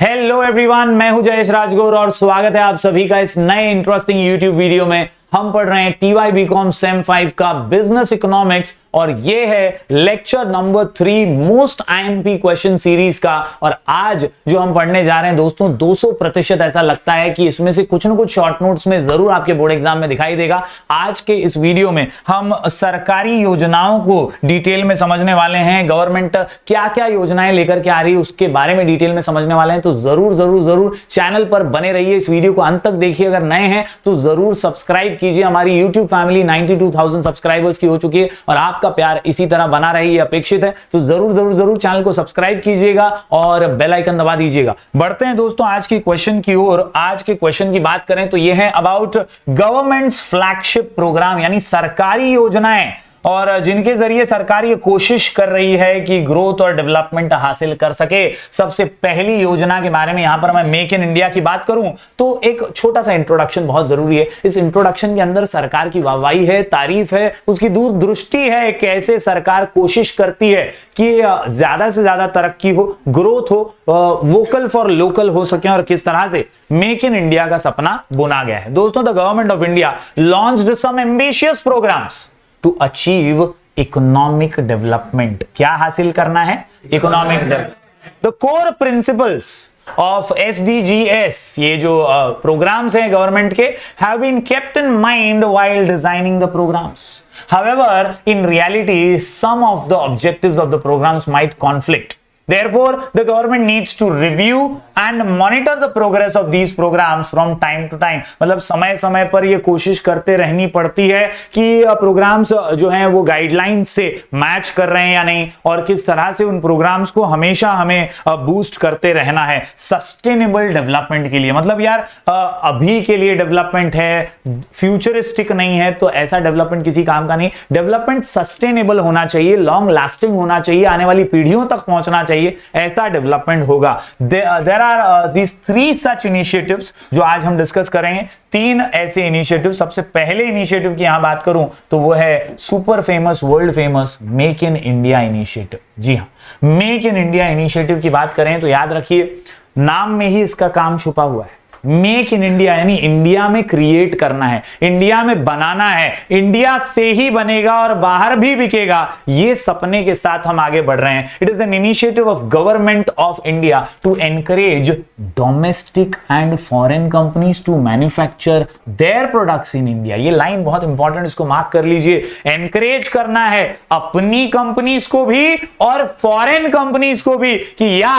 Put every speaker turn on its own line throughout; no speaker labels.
Hello everyone, मैं हूं जयेश राजगौर और स्वागत है आप सभी का इस नए इंटरेस्टिंग यूट्यूब वीडियो में। हम पढ़ रहे हैं टीवाई बीकॉम सेम 5 का बिजनेस इकोनॉमिक्स और ये है lecture number 3 most IMP question series का। और आज जो हम पढ़ने जा रहे हैं दोस्तों 200% ऐसा लगता है कि इसमें से कुछ ना कुछ शॉर्ट नोट्स में जरूर आपके बोर्ड एग्जाम में दिखाई देगा। आज के इस वीडियो में हम सरकारी योजनाओं को डिटेल में समझने वाले हैं। गवर्नमेंट क्या क्या योजनाएं लेकर के आ रही है उसके बारे में डिटेल में समझने वाले हैं। तो जरूर जरूर जरूर चैनल पर बने रहिए, इस वीडियो को अंत तक देखिए। अगर नए हैं तो जरूर सब्सक्राइब कीजिए। हमारी YouTube फैमिली 92,000 सब्सक्राइबर्स की हो चुकी है और आपका प्यार इसी तरह बना रहे ये अपेक्षित है। तो जरूर जरूर जरूर चैनल को सब्सक्राइब कीजिएगा और बेल आइकन दबा दीजिएगा। बढ़ते हैं दोस्तों आज की क्वेश्चन की ओर। आज के क्वेश्चन की बात करें तो ये है अबाउट गवर्नमेंट्स फ्लैगशिप प्रोग्राम, यानी सरकारी योजनाएं और जिनके जरिए सरकार ये कोशिश कर रही है कि ग्रोथ और डेवलपमेंट हासिल कर सके। सबसे पहली योजना के बारे में यहां पर मैं मेक इन इंडिया की बात करूं तो एक छोटा सा इंट्रोडक्शन बहुत जरूरी है। इस इंट्रोडक्शन के अंदर सरकार की वाहवाही है, तारीफ है, उसकी दूरदृष्टि है, कैसे सरकार कोशिश करती है कि ज्यादा से ज्यादा तरक्की हो, ग्रोथ हो, वोकल फॉर लोकल हो सके और किस तरह से मेक इन इंडिया का सपना बुना गया है। दोस्तों the government of India launched some ambitious programmes to achieve economic development. क्या हासिल करना है? Economic development. The core principles of SDGs, ये जो प्रोग्राम्स हैं गवर्नमेंट के, have been kept in mind while designing the programmes. However, in reality, some of the objectives of the programs might conflict. Therefore, the government needs to review and monitor the progress of these programs from time to time. मतलब समय समय पर ये कोशिश करते रहनी पड़ती है कि प्रोग्राम्स जो हैं वो गाइडलाइंस से मैच कर रहे हैं या नहीं और किस तरह से उन प्रोग्राम्स को हमेशा हमें बूस्ट करते रहना है सस्टेनेबल डेवलपमेंट के लिए। मतलब यार अभी के लिए डेवलपमेंट है, फ्यूचरिस्टिक नहीं है, तो ऐसा डेवलपमेंट किसी काम का नहीं। डेवलपमेंट सस्टेनेबल होना चाहिए, लॉन्ग लास्टिंग होना चाहिए, आने वाली पीढ़ियों तक पहुंचना चाहिए, ऐसा डेवलपमेंट होगा। There are these 3 such initiatives जो आज हम डिस्कस करेंगे। 3 ऐसे इनिशिएटिव। सबसे पहले इनिशिएटिव की यहां बात करूं तो वो है super famous, world famous make in India initiative. जी हां, मेक इन इंडिया इनिशिएटिव की बात करें तो याद रखिए नाम में ही इसका काम छुपा हुआ है। मेक इन इंडिया यानी इंडिया में क्रिएट करना है, इंडिया में बनाना है, इंडिया से ही बनेगा और बाहर भी बिकेगा, ये सपने के साथ हम आगे बढ़ रहे हैं। It is an initiative of government of India to encourage domestic and foreign companies to manufacture their products in India. ये लाइन बहुत इंपॉर्टेंट, इसको मार्क कर लीजिए। एनकरेज करना है अपनी कंपनीज को भी और फॉरेन कंपनीज को भी कि या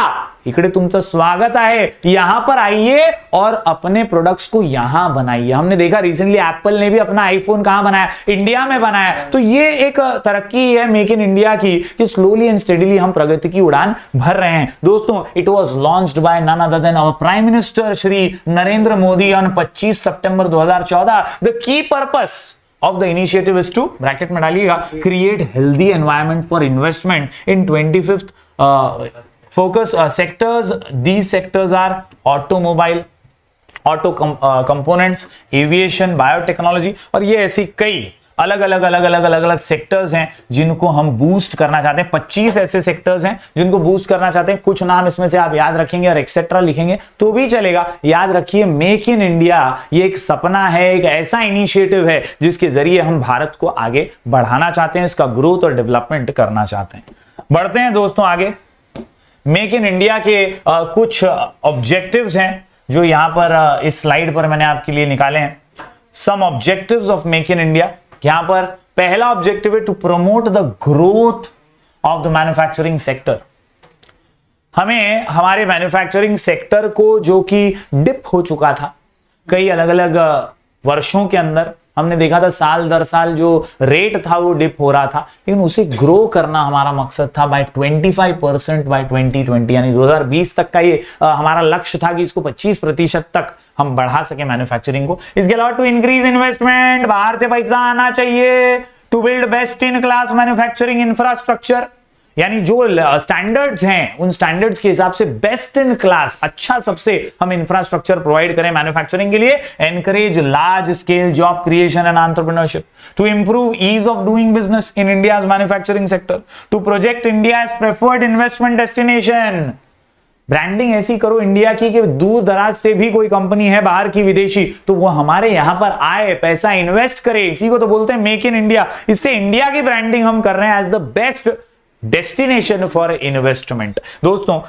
इकडे तुमचं स्वागत है, यहां पर आइए और अपने प्रोडक्ट्स को यहां बनाइए। हमने देखा रिसेंटली एप्पल ने भी अपना आईफोन कहां बनाया? इंडिया में बनाया। तो ये एक तरक्की है मेक इन इंडिया की कि स्लोली एंड स्टेडीली हम प्रगति की उड़ान भर रहे हैं। दोस्तों it was launched by none other than our prime minister Shri Narendra Modi on 25 September 2014। The key purpose of the initiative is to, bracket में डालिएगा, create healthy environment for investment in 25th focus sectors. These sectors are automobile, auto components, aviation, biotechnology और ये ऐसी कई अलग अलग sectors हैं जिनको हम बूस्ट करना चाहते हैं। 25 ऐसे सेक्टर्स हैं जिनको बूस्ट करना चाहते हैं। कुछ नाम इसमें से आप याद रखेंगे और एक्सेट्रा लिखेंगे तो भी चलेगा। याद रखिए मेक इन इंडिया ये एक सपना है, एक ऐसा इनिशिएटिव है जिसके जरिए हम भारत को आगे बढ़ाना चाहते हैं, इसका ग्रोथ और डेवलपमेंट करना चाहते हैं। बढ़ते हैं दोस्तों आगे। मेक इन इंडिया के कुछ ऑब्जेक्टिव्स हैं जो यहां पर इस स्लाइड पर मैंने आपके लिए निकाले हैं। Some objectives of make in India. यहां पर पहला ऑब्जेक्टिव है to promote the growth of the manufacturing sector. हमें हमारे मैन्युफैक्चरिंग सेक्टर को जो कि डिप हो चुका था कई अलग अलग वर्षों के अंदर, हमने देखा था साल दर साल जो रेट था वो डिप हो रहा था, लेकिन उसे ग्रो करना हमारा मकसद था बाय 25% बाय 2020, यानी 2020 तक का ये हमारा लक्ष्य था कि इसको 25% तक हम बढ़ा सके मैन्युफैक्चरिंग को। इसके अलावा टू इंक्रीज इन्वेस्टमेंट, बाहर से पैसा आना चाहिए। To build best in class manufacturing infrastructure, यानी जो स्टैंडर्ड्स हैं उन स्टैंडर्ड्स के हिसाब से बेस्ट इन क्लास अच्छा सबसे हम इंफ्रास्ट्रक्चर प्रोवाइड करें मैन्युफैक्चरिंग के लिए। Encourage large scale job creation and entrepreneurship to improve ease of doing business in India's manufacturing sector, to project India as preferred investment destination. Branding ऐसी करो India की कि दूर दराज से भी कोई कंपनी है बाहर की विदेशी तो वो हमारे यहां पर आए, पैसा इन्वेस्ट करे। इसी को तो बोलते हैं मेक इन इंडिया। इससे इंडिया की ब्रांडिंग हम कर रहे हैं as the best destination for investment. दोस्तों,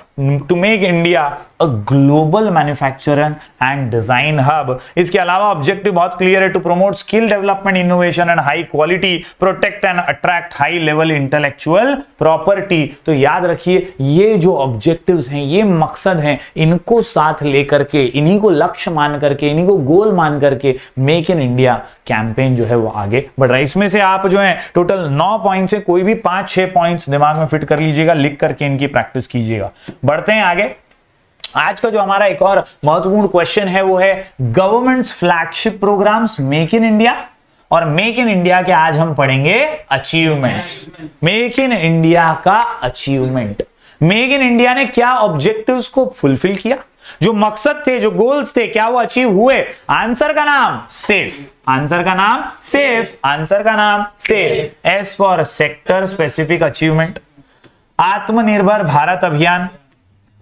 to make India a global manufacturing and design hub. इसके अलावा ऑब्जेक्टिव बहुत क्लियर है, to promote skill development, innovation and high quality, protect and attract high level intellectual property. तो याद रखिए, ये जो ऑब्जेक्टिव्स हैं, ये मकसद हैं, इनको साथ लेकर के, इन्हीं को लक्ष्य मान करके, इन्हीं को गोल मान करके मेक इन इंडिया कैंपेन जो है वो आगे बढ़ रहा है। इसमें से आप जो है टोटल 9 पॉइंट्स है, कोई भी 5-6 पॉइंट्स दिमाग में फिट कर लीजिएगा, लिख करके इनकी प्रैक्टिस कीजिएगा। बढ़ते हैं आगे। आज का जो हमारा एक और महत्वपूर्ण क्वेश्चन है वो है government's flagship programmes make in India. और मेक इन इंडिया के आज हम पढ़ेंगे अचीवमेंट्स। मेक इन इंडिया का अचीवमेंट, मेक इन इंडिया ने क्या ऑब्जेक्टिव्स को फुलफिल किया, जो मकसद थे, जो गोल्स थे, क्या वो अचीव हुए? आंसर का नाम सेफ, आंसर का नाम सेफ, आंसर का नाम safe. S for sector specific achievement, आत्मनिर्भर भारत अभियान,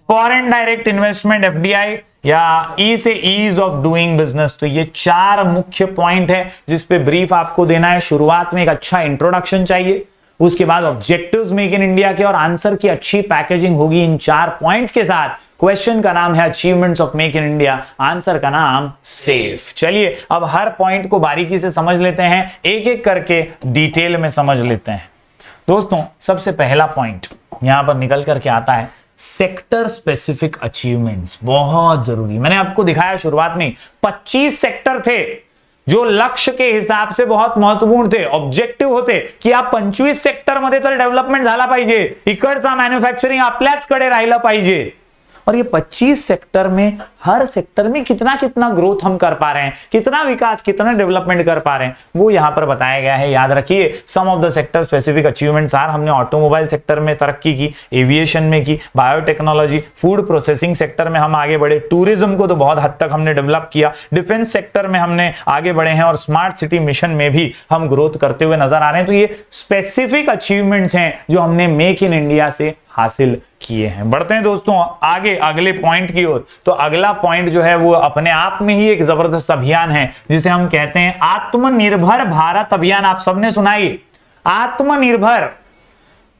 फॉरेन डायरेक्ट इन्वेस्टमेंट एफडीआई, या ई से ईज ऑफ डूइंग बिजनेस। तो ये 4 मुख्य पॉइंट है जिस पे ब्रीफ आपको देना है। शुरुआत में एक अच्छा इंट्रोडक्शन चाहिए, उसके बाद ऑब्जेक्टिव्स मेक इन इंडिया के, और आंसर की अच्छी पैकेजिंग होगी इन 4 पॉइंट्स के साथ। क्वेश्चन का नाम है achievements of make in India, answer का नाम सेफ। चलिए अब हर पॉइंट को बारीकी से समझ लेते हैं, एक एक करके डिटेल में समझ लेते हैं। दोस्तों, सबसे पहला पॉइंट यहां पर निकल करके आता है सेक्टर स्पेसिफिक अचीवमेंट्स। बहुत जरूरी, मैंने आपको दिखाया शुरुआत में 25 सेक्टर थे जो लक्ष्य के हिसाब से बहुत महत्वपूर्ण थे, ऑब्जेक्टिव होते की आप 25 सेक्टर मध्ये तर डेव्हलपमेंट झाला पाहिजे, इकडचा मॅन्युफॅक्चरिंग आपल्याचकडे राहिलं पाहिजे। और ये 25 सेक्टर में, हर सेक्टर में कितना कितना ग्रोथ हम कर पा रहे हैं, कितना विकास, कितना डेवलपमेंट कर पा रहे हैं, वो यहां पर बताया गया है। याद रखिए, some of the sector specific achievements are, हमने ऑटोमोबाइल सेक्टर में तरक्की की, एविएशन में की, बायोटेक्नोलॉजी, फूड प्रोसेसिंग सेक्टर में हम आगे बढ़े, टूरिज्म को तो बहुत हद तक हमने डेवलप किया, डिफेंस सेक्टर में हमने आगे बढ़े हैं, और स्मार्ट सिटी मिशन में भी हम ग्रोथ करते हुए नजर आ रहे हैं। तो ये स्पेसिफिक अचीवमेंट्स हैं जो हमने मेक इन इंडिया से हासिल किए हैं। बढ़ते हैं दोस्तों आगे अगले पॉइंट की ओर। तो अगला पॉइंट जो है वो अपने आप में ही एक जबरदस्त अभियान है जिसे हम कहते हैं आत्मनिर्भर भारत अभियान। आप सबने सुनाई, आत्मनिर्भर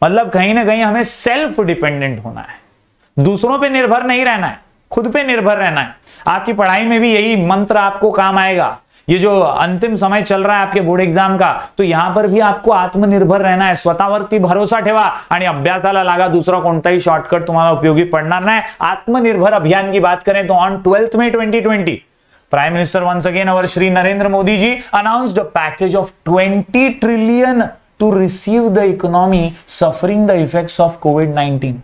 मतलब कहीं ना कहीं हमें सेल्फ डिपेंडेंट होना है, दूसरों पे निर्भर नहीं रहना है, खुद पे निर्भर रहना है। आपकी पढ़ाई में भी यही मंत्र आपको काम आएगा। ये जो अंतिम समय चल रहा है आपके बोर्ड एग्जाम का, तो यहां पर भी आपको आत्मनिर्भर रहना है, स्वतःवरती भरोसा ठेवा आणि अभ्यासाला लागा, दूसरा कोणताही शॉर्टकट तुम्हाला उपयोगी पडणार नाही। आत्मनिर्भर अभियान की बात करें तो on 12 May 2020 prime minister once again our Shri Narendra Modi ji announced a package of 20 trillion to receive the economy suffering the effects of कोविड-19।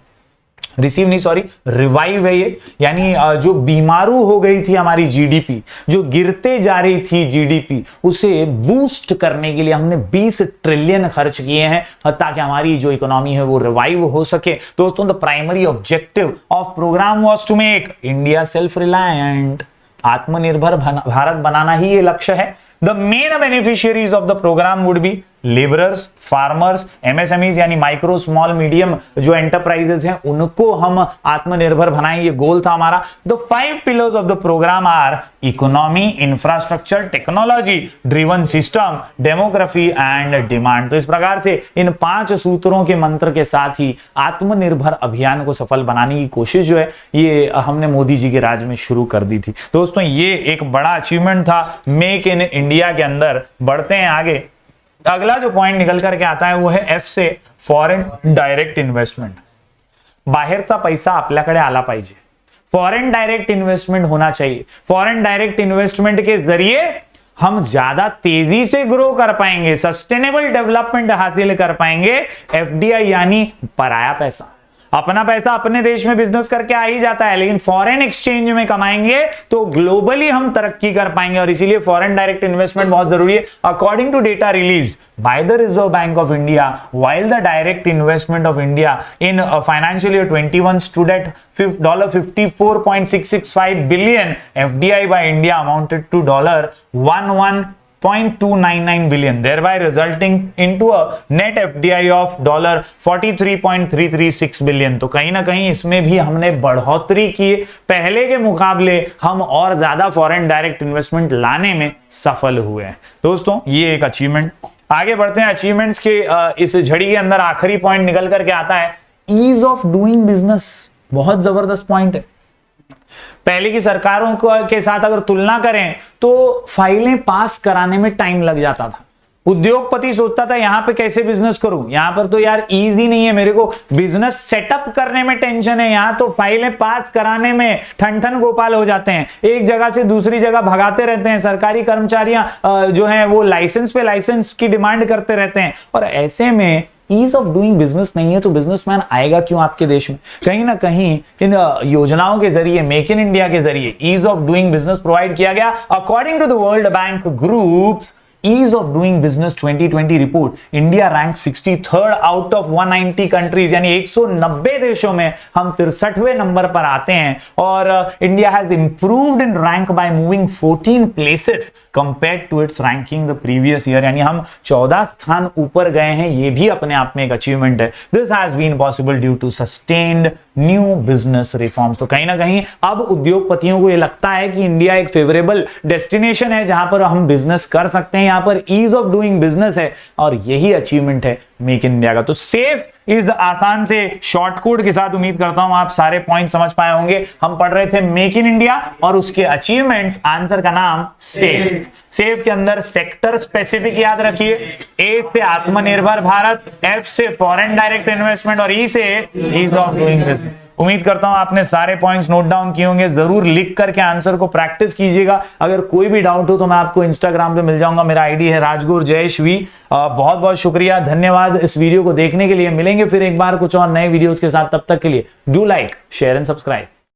रिसीव नहीं, सॉरी, रिवाइव है ये, यानी जो बीमारू हो गई थी हमारी जीडीपी, जो गिरते जा रही थी जीडीपी, उसे बूस्ट करने के लिए हमने 20 ट्रिलियन खर्च किए हैं ताकि हमारी जो इकोनॉमी है वो रिवाइव हो सके। दोस्तों, the primary objective of programme was to make India self reliant. आत्मनिर्भर भारत बनाना ही ये लक्ष्य है। The main beneficiaries of the programme would be labourers, farmers, MSMEs यानी माइक्रो स्मॉल मीडियम जो एंटरप्राइजेस हैं उनको हम आत्मनिर्भर बनाएं, ये गोल था हमारा। The 5 pillars of the programme are economy, infrastructure, technology driven system, demography and demand. तो इस प्रकार से इन 5 सूत्रों के मंत्र के साथ ही आत्मनिर्भर अभियान को सफल बनाने की कोशिश जो है ये हमने मोदी जी के राज में शुरू कर दी थी। दोस्तों, ये एक बड़ा अचीवमेंट था मेक इन इंडिया के अंदर। बढ़ते हैं आगे। अगला जो पॉइंट निकल करके आता है वो है एफ से फॉरेन डायरेक्ट इन्वेस्टमेंट। बाहेरचा पैसा आपल्याकडे आला पाहिजे, फॉरेन डायरेक्ट इन्वेस्टमेंट होना चाहिए। फॉरेन डायरेक्ट इन्वेस्टमेंट के जरिए हम ज्यादा तेजी से ग्रो कर पाएंगे, सस्टेनेबल डेवलपमेंट हासिल कर पाएंगे। एफडीआई यानी पराया पैसा, अपना पैसा अपने देश में बिजनेस करके आ ही जाता है, लेकिन फॉरेन एक्सचेंज में कमाएंगे तो ग्लोबली हम तरक्की कर पाएंगे, और इसीलिए फॉरेन डायरेक्ट इन्वेस्टमेंट बहुत जरूरी है। According to data released by the Reserve Bank of India, while the direct investment of India in financial year 21 stood at $54.665 billion, FDI by India amounted to $11 $0.299 billion, thereby resulting into a net FDI of $43.336 billion। तो कहीं ना कहीं इसमें भी हमने बढ़ोतरी की, पहले के मुकाबले हम और ज्यादा फॉरेन डायरेक्ट इन्वेस्टमेंट लाने में सफल हुए हैं। दोस्तों ये एक अचीवमेंट। आगे बढ़ते हैं अचीवमेंट्स के इस झड़ी के अंदर आखिरी पॉइंट निकल करके आता है ईज ऑफ डूइंग बिजनेस। बहुत जबरदस्त पॉइंट है। पहले की सरकारों के साथ अगर तुलना करें तो फाइलें पास कराने में टाइम लग जाता था। उद्योगपति सोचता था यहां पे कैसे बिजनेस करूं, यहां पर तो यार इजी नहीं है, मेरे को बिजनेस सेटअप करने में टेंशन है, यहां तो फाइलें पास कराने में ठन गोपाल हो जाते हैं, एक जगह से दूसरी जगह भगाते रहते हैं, सरकारी कर्मचारियां जो हैं वो लाइसेंस पे लाइसेंस की डिमांड करते रहते हैं। और ऐसे में ईज ऑफ डूइंग बिजनेस नहीं है तो बिजनेसमैन आएगा क्यों आपके देश में? कहीं ना कहीं इन योजनाओं के जरिए, मेक इन इंडिया के जरिए ease of doing business provide किया गया। According to the World Bank group Ease of Doing Business 2020 report, India rank 63rd out of 190 countries, यानी 190 देशों में हम 63वें नंबर पर आते हैं। और India has improved in rank by moving 14 places compared to its ranking the previous year, यानी हम 14 स्थान ऊपर गए हैं। ये भी अपने आप में एक अचीवमेंट है। This has been possible due to sustained new business reforms. तो कहीं ना कहीं अब उद्योगपतियों को यह लगता है कि इंडिया एक फेवरेबल डेस्टिनेशन है जहां पर हम बिजनेस कर सकते हैं, यहां पर ईज ऑफ डूइंग बिजनेस है, और यही अचीवमेंट है मेक इन इंडिया का। तो सेफ इस आसान से शॉर्ट कोड के साथ उम्मीद करता हूं आप सारे पॉइंट समझ पाए होंगे। हम पढ़ रहे थे मेक इन इंडिया और उसके अचीवमेंट्स, आंसर का नाम सेफ। सेफ के अंदर सेक्टर स्पेसिफिक याद रखिए, ए से आत्मनिर्भर भारत, एफ से फॉरेन डायरेक्ट इन्वेस्टमेंट और ई से ईज ऑफ डूइंग बिजनेस। उम्मीद करता हूं आपने सारे पॉइंट्स नोट डाउन किए होंगे। जरूर लिख करके आंसर को प्रैक्टिस कीजिएगा। अगर कोई भी डाउट हो तो मैं आपको इंस्टाग्राम पे मिल जाऊंगा, मेरा आईडी है राजगुरु जयश्वी। बहुत बहुत शुक्रिया, धन्यवाद इस वीडियो को देखने के लिए। मिलेंगे फिर एक बार कुछ और नए वीडियोस के साथ, तब तक के लिए do like, share and subscribe.